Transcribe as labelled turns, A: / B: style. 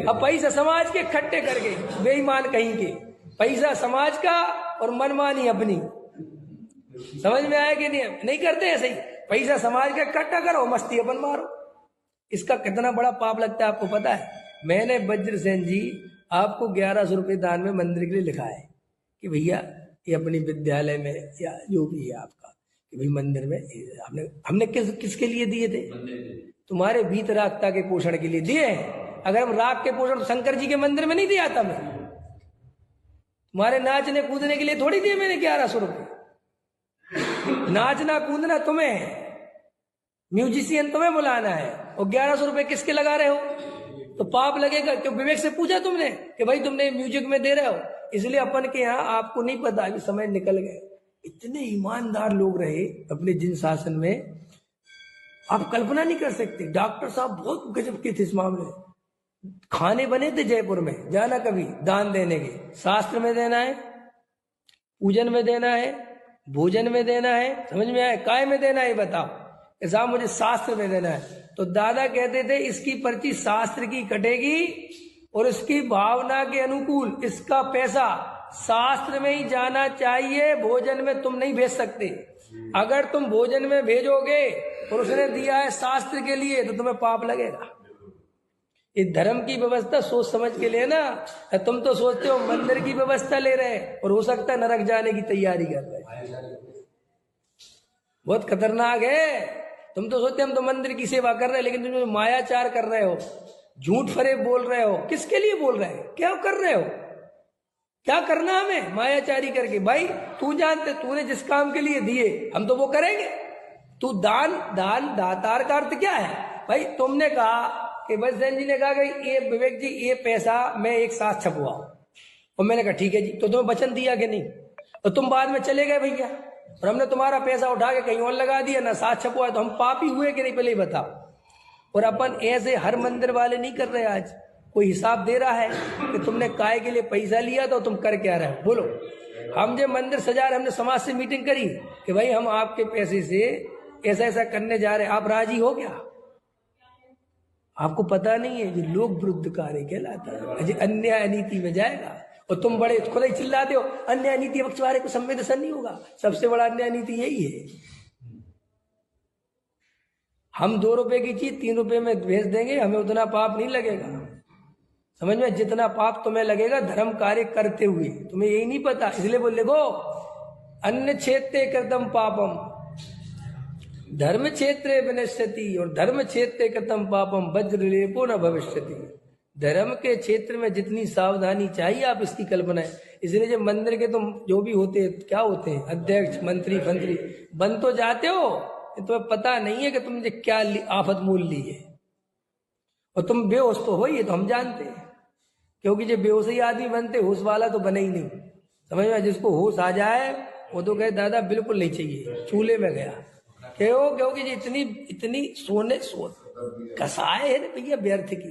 A: अब पैसा समाज के इकट्ठे करके बेईमान कहीं के, पैसा समाज का और मनमानी अपनी। समझ में आया कि नहीं? नहीं करते ऐसे ही, पैसा समाज का इकट्ठा करो, मस्ती अपन मारो। इसका कितना बड़ा पाप लगता है आपको पता है? मैंने वज्रसेन जी आपको 1100 रुपये दान में मंदिर के लिए लिखा है कि भैया ये अपनी विद्यालय में या जो भी है आपका, कि भाई मंदिर में हमने किसके लिए दिए थे? तुम्हारे वीतरागता के पोषण के लिए दिए हैं। अगर हम राग के पोषण तो शंकर जी के मंदिर में नहीं दिया था मैं। तुम्हारे नाचने कूदने के लिए थोड़ी दिए मैंने 1100 रुपये। नाचना कूदना तुम्हें है, म्यूजिशियन तुम्हें बुलाना है, और 1100 रुपये किसके लगा रहे हो? तो पाप लगेगा। क्यों? विवेक से पूछा तुमने कि भाई तुमने म्यूजिक में दे रहे हो? इसलिए अपन के यहाँ आपको नहीं पता, अभी समय निकल गए। इतने ईमानदार लोग रहे अपने जिन शासन में, आप कल्पना नहीं कर सकते। डॉक्टर साहब बहुत गजब के थे इस मामले। खाने बने थे जयपुर में, जाना कभी दान देने के, शास्त्र में देना है, पूजन में देना है, भोजन में देना है, समझ में आया? काय में देना है बताओ? साहब मुझे शास्त्र में देना है। तो दादा कहते थे इसकी पर्ची शास्त्र की कटेगी और इसकी भावना के अनुकूल इसका पैसा शास्त्र में ही जाना चाहिए, भोजन में तुम नहीं भेज सकते। अगर तुम भोजन में भेजोगे और उसने दिया है शास्त्र के लिए तो तुम्हें पाप लगेगा। इस धर्म की व्यवस्था सोच समझ के लेना। तुम तो सोचते हो मंदिर की व्यवस्था ले रहे और हो सकता है नरक जाने की तैयारी कर रहे। बहुत खतरनाक है। तुम तो सोचते हम तो मंदिर की सेवा कर रहे हैं, लेकिन तुम जो मायाचार कर रहे हो, झूठ फरेब बोल रहे हो, किसके लिए बोल रहे हो? क्या कर रहे हो? क्या करना हमें मायाचारी करके? भाई तू जानते, तूने जिस काम के लिए दिए हम तो वो करेंगे। तू दान दातार का अर्थ क्या है? भाई तुमने कहा कि वज्रसेन जी ने कहा कि ये विवेक जी ये पैसा मैं एक साथ छपवाओ, और मैंने कहा ठीक है जी। तो तुम्हें वचन दिया कि नहीं? तो तुम बाद में चले गए भैया, और हमने तुम्हारा पैसा उठा के कहीं और लगा दिया, ना साथ छपवाया, तो हम पापी हुए कि नहीं? पहले ही बताओ। और अपन ऐसे हर मंदिर वाले नहीं कर रहे। आज कोई हिसाब दे रहा है कि तुमने काय के लिए पैसा लिया तो तुम कर क्या रहे हो? बोलो। हम जो मंदिर सजा रहे, हमने समाज से मीटिंग करी कि भाई हम आपके पैसे से ऐसा ऐसा करने जा रहे हैं, आप राजी हो क्या? आपको पता नहीं है ये लोक विरुद्ध कार्य कहलाता है, अन्याय नीति में जाएगा। और तुम बड़े खुद ही चिल्लाते हो अन्याय नीति बख्शवारे को संवेदनशील नहीं होगा। सबसे बड़ा अन्याय नीति यही है। हम 2 रुपए की चीज 3 रुपए में भेज देंगे, हमें उतना पाप नहीं लगेगा। समझ में? जितना पाप तुम्हें लगेगा धर्म कार्य करते हुए, तुम्हें यही नहीं पता। इसलिए बोले गो अन्य क्षेत्रे कृतम पापम धर्म क्षेत्रे विनश्यति, और धर्म क्षेत्रे कृतम पापम वज्रलेपो न भविष्यति। धर्म के क्षेत्र में जितनी सावधानी चाहिए आप इसकी कल्पना है। इसलिए जब मंदिर के तुम जो भी होते हैं, क्या होते हैं, अध्यक्ष मंत्री फंत्री, बन तो जाते हो, तुम्हें पता नहीं है कि तुमने क्या आफत मूल ली है। और तुम बेहोश तो हो, ये तो हम जानते हैं, क्योंकि जब बेहोश ही आदमी बनते, होश वाला तो बने ही नहीं। समझ में? जिसको होश आ जाए वो तो कहे दादा बिल्कुल नहीं चाहिए, चूल्हे में गया। क्यों? क्योंकि इतनी सोने कसाए है भैया व्यर्थ की।